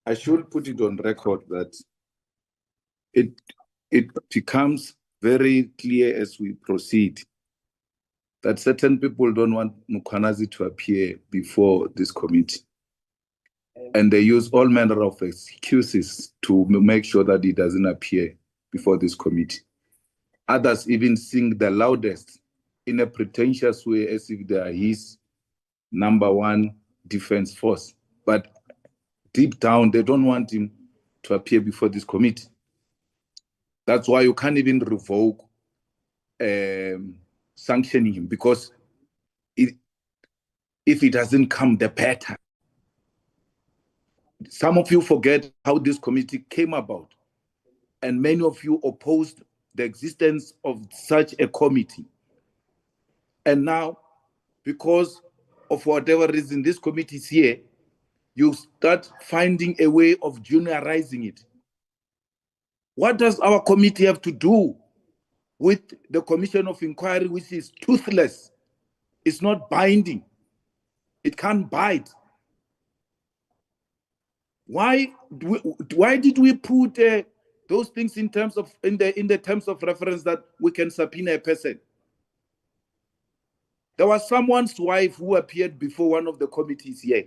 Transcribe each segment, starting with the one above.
I should put it on record that it becomes very clear as we proceed that certain people don't want Mkhwanazi to appear before this committee. And they use all manner of excuses to make sure that he doesn't appear before this committee. Others even sing the loudest in a pretentious way as if they are his number one defense force. But deep down, they don't want him to appear before this committee. That's why you can't even revoke sanctioning him, because if it doesn't come, the better. Some of you forget how this committee came about, and many of you opposed the existence of such a committee. And now, because of whatever reason this committee is here, you start finding a way of juniorizing it. What does our committee have to do with the Commission of Inquiry, which is toothless? It's not binding. It can't bite. Why did we put those things in terms of in the terms of reference that we can subpoena a person? There was someone's wife who appeared before one of the committees here,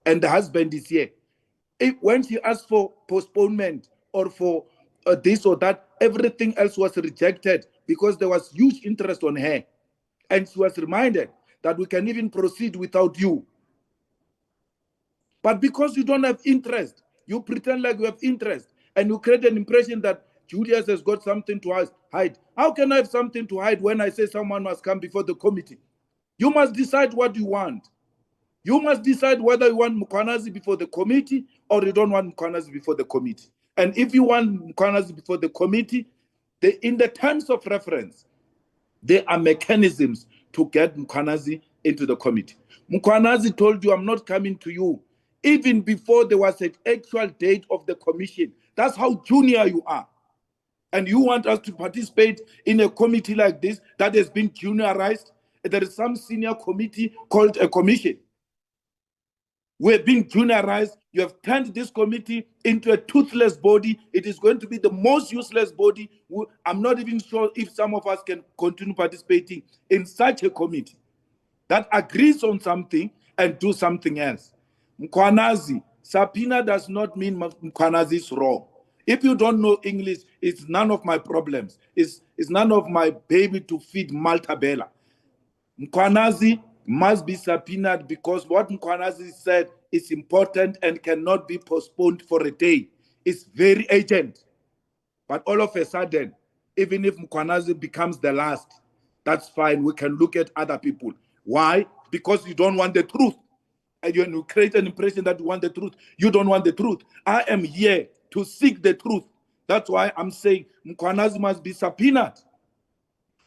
and the husband is here. When she asked for postponement or for this or that, everything else was rejected because there was huge interest on her. And she was reminded that we can even proceed without you. But because you don't have interest, you pretend like you have interest, and you create an impression that Julius has got something to hide. How can I have something to hide when I say someone must come before the committee? You must decide what you want. You must decide whether you want Mkhwanazi before the committee or you don't want Mkhwanazi before the committee. And if you want Mkhwanazi before the committee, in the terms of reference, there are mechanisms to get Mkhwanazi into the committee. Mkhwanazi told you, I'm not coming to you, even before there was an actual date of the commission. That's how junior you are. And you want us to participate in a committee like this that has been juniorized? There is some senior committee called a commission. We're being juniorized. You have turned this committee into a toothless body. It is going to be the most useless body. I'm not even sure if some of us can continue participating in such a committee that agrees on something and do something else. Mkhwanazi, subpoena does not mean Mkhwanazi is wrong. If you don't know English, it's none of my problems. It's none of my baby to feed Malta Bella. Mkhwanazi must be subpoenaed because what Mkhwanazi said is important and cannot be postponed for a day. It's very urgent. But all of a sudden, even if Mkhwanazi becomes the last, that's fine. We can look at other people. Why? Because you don't want the truth. And you create an impression that you want the truth. You don't want the truth. I am here to seek the truth. That's why I'm saying Mkhwanazi must be subpoenaed.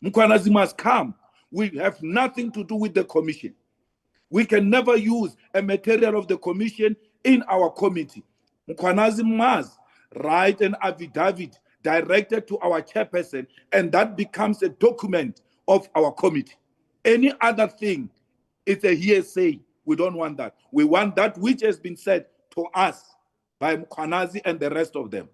Mkhwanazi must come. We have nothing to do with the commission. We can never use a material of the commission in our committee. Mkhwanazi must write an affidavit directed to our chairperson, and that becomes a document of our committee. Any other thing is a hearsay. We don't want that. We want that which has been said to us by Mkhwanazi and the rest of them.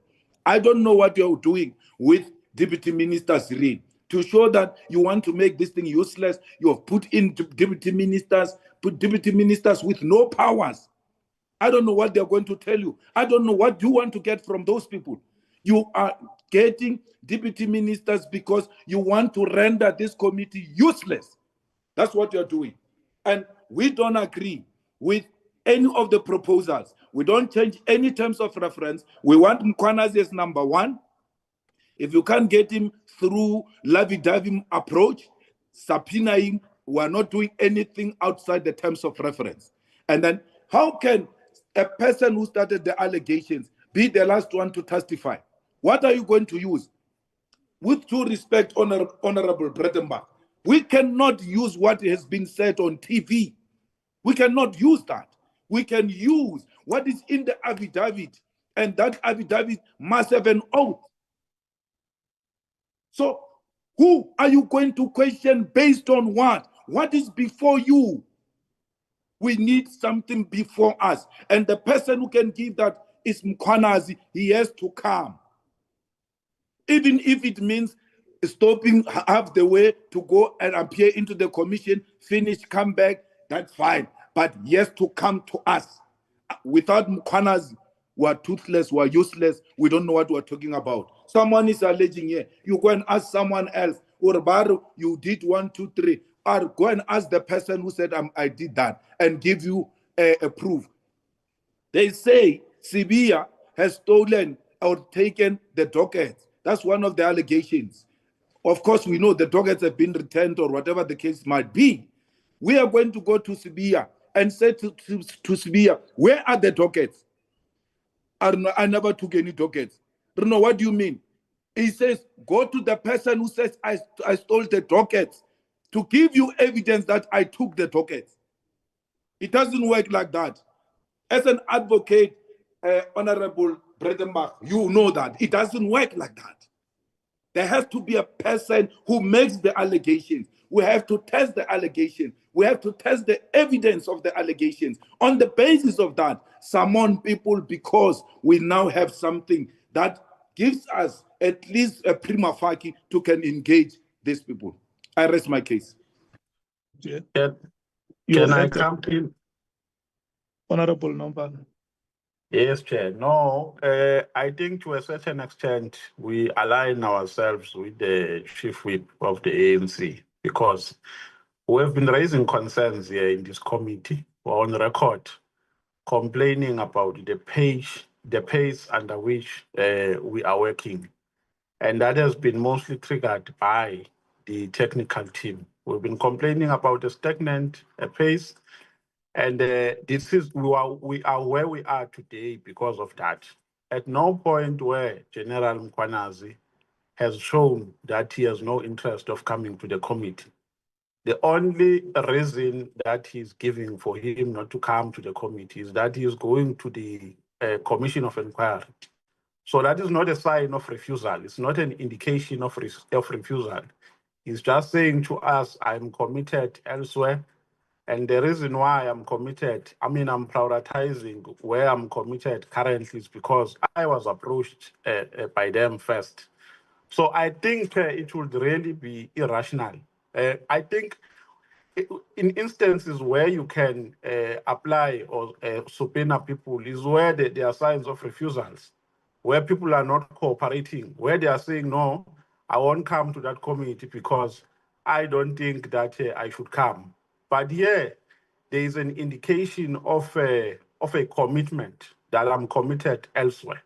I don't know what you're doing with Deputy Minister Cyril. To show that you want to make this thing useless, you have put in deputy ministers with no powers. I don't know what they're going to tell you. I don't know what you want to get from those people. You are getting deputy ministers because you want to render this committee useless. That's what you're doing. And we don't agree with any of the proposals. We don't change any terms of reference. We want Mkhwanazi as number one. If you can't get him through Lavi-Davi approach, subpoena him, we are not doing anything outside the terms of reference. And then how can a person who started the allegations be the last one to testify? What are you going to use? With due respect, Honorable Bredenbach, we cannot use what has been said on TV. We cannot use that. We can use what is in the affidavit, and that affidavit must have an oath. So who are you going to question based on what? What is before you? We need something before us. And the person who can give that is Mkhwanazi. He has to come. Even if it means stopping half the way to go and appear into the commission, finish, come back, that's fine. But he has to come to us. Without Mkhwanazi, we are toothless, we are useless, we don't know what we're talking about. Someone is alleging here. You go and ask someone else, or Baru, you did 1, 2, 3. Or go and ask the person who said I did that and give you a proof. They say Sibia has stolen or taken the dockets. That's one of the allegations. Of course, we know the dockets have been returned or whatever the case might be. We are going to go to Sibia and say to Sibia, where are the dockets? I never took any dockets. Bruno, what do you mean? He says, go to the person who says I stole the dockets to give you evidence that I took the dockets. It doesn't work like that. As an advocate, Honorable Bredenbach, you know that. It doesn't work like that. There has to be a person who makes the allegations. We have to test the allegation. We have to test the evidence of the allegations. On the basis of that, summon people, because we now have something that gives us at least a prima facie to can engage these people. I rest my case. Yeah. Can I come in? Honorable Number. Yes, Chair. No, I think to a certain extent, we align ourselves with the Chief Whip of the ANC, because we have been raising concerns here in this committee, on record, complaining about the pace under which we are working. And that has been mostly triggered by the technical team. We've been complaining about the stagnant pace. And this is we are where we are today because of that. At no point where General Mkhwanazi has shown that he has no interest of coming to the committee. The only reason that he's giving for him not to come to the committee is that he is going to the Commission of Inquiry. So that is not a sign of refusal. It's not an indication of refusal. He's just saying to us, I'm committed elsewhere. And the reason why I'm committed, I'm prioritizing where I'm committed currently is because I was approached by them first. So I think it would really be irrational. I think in instances where you can apply or subpoena people is where there are signs of refusals, where people are not cooperating, where they are saying, no, I won't come to that committee because I don't think that I should come. But here, there is an indication of a commitment that I'm committed elsewhere.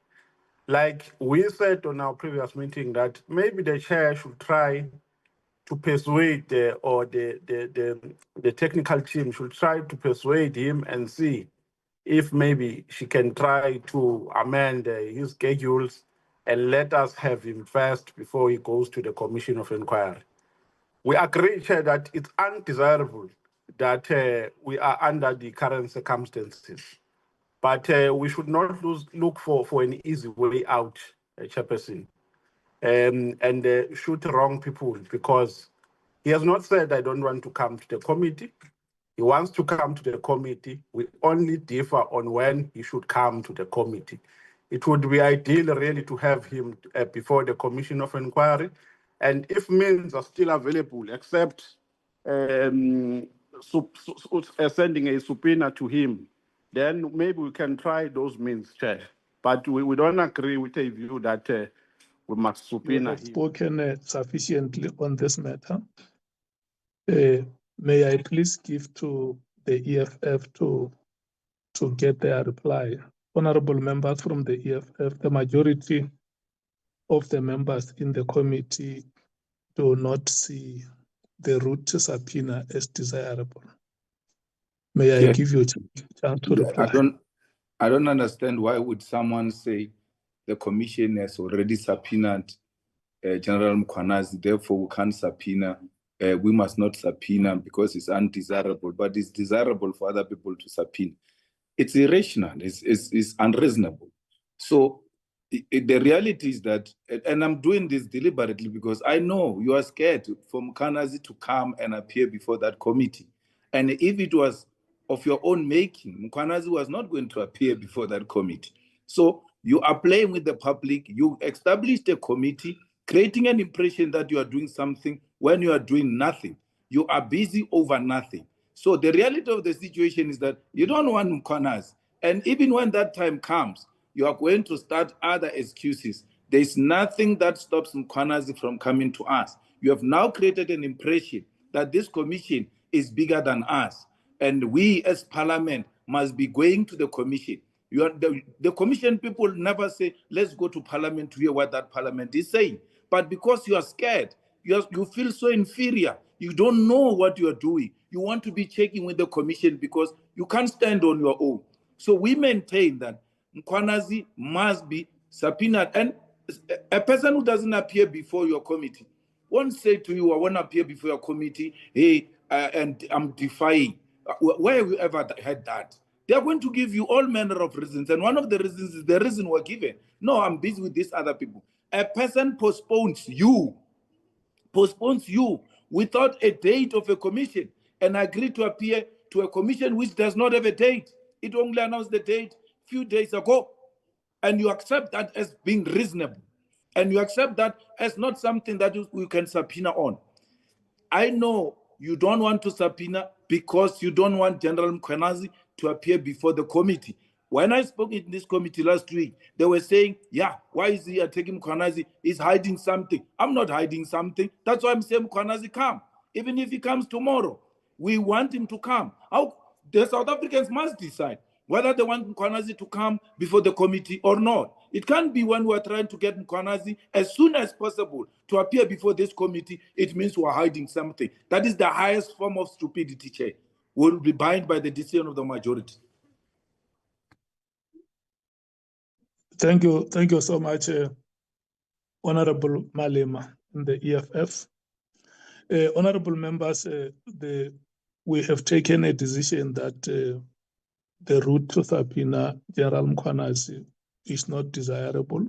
Like we said on our previous meeting that maybe the chair should try to persuade the technical team should try to persuade him and see if maybe she can try to amend his schedules and let us have him first before he goes to the Commission of Inquiry. We agree, Chair, that it's undesirable that we are under the current circumstances. But we should not look for an easy way out, Chairperson, and shoot wrong people, because he has not said, I don't want to come to the committee. He wants to come to the committee. We only differ on when he should come to the committee. It would be ideal, really, to have him before the Commission of Inquiry. And if means are still available, except sending a subpoena to him, then maybe we can try those means, Chair. But we don't agree with a view that we must subpoena You have him. spoken sufficiently on this matter. May I please give to the EFF to get their reply? Honorable members from the EFF, the majority of the members in the committee do not see the route to subpoena as desirable. May I give you a chance to reply? I don't understand why would someone say the commission has already subpoenaed General Mkhwanazi, therefore we can't subpoena. We must not subpoena because it's undesirable, but it's desirable for other people to subpoena. It's irrational, it's unreasonable. So the reality is that, and I'm doing this deliberately because I know you are scared for Mkhwanazi to come and appear before that committee. And if it was of your own making, Mkhwanazi was not going to appear before that committee. So you are playing with the public. You established a committee, creating an impression that you are doing something when you are doing nothing. You are busy over nothing. So the reality of the situation is that you don't want Mkhwanazi. And even when that time comes, you are going to start other excuses. There's nothing that stops Mkhwanazi from coming to us. You have now created an impression that this commission is bigger than us. And we as parliament must be going to the commission. The commission people never say, let's go to parliament to hear what that parliament is saying. But because you are scared, you feel so inferior, you don't know what you are doing. You want to be checking with the commission because you can't stand on your own. So we maintain that Mkhwanazi must be subpoenaed. And a person who doesn't appear before your committee won't say to you, I want to appear before your committee, hey, and I'm defying. Where have you ever had that? They are going to give you all manner of reasons. And one of the reasons is the reason we're given. No, I'm busy with these other people. A person postpones you without a date of a commission and agree to appear to a commission which does not have a date. It only announced the date a few days ago. And you accept that as being reasonable. And you accept that as not something that we can subpoena on. I know you don't want to subpoena because you don't want General Mkhwanazi to appear before the committee. When I spoke in this committee last week, they were saying, yeah, why is he attacking Mkhwanazi? He's hiding something. I'm not hiding something. That's why I'm saying Mkhwanazi come. Even if he comes tomorrow, we want him to come. The South Africans must decide whether they want Mkhwanazi to come before the committee or not. It can't be when we're trying to get Mkhwanazi as soon as possible to appear before this committee, it means we're hiding something. That is the highest form of stupidity, Chair. Will be bound by the decision of the majority. Thank you so much, Honorable Malema in the EFF. Honorable members, we have taken a decision that the route to subpoena General Mkhwanazi is not desirable.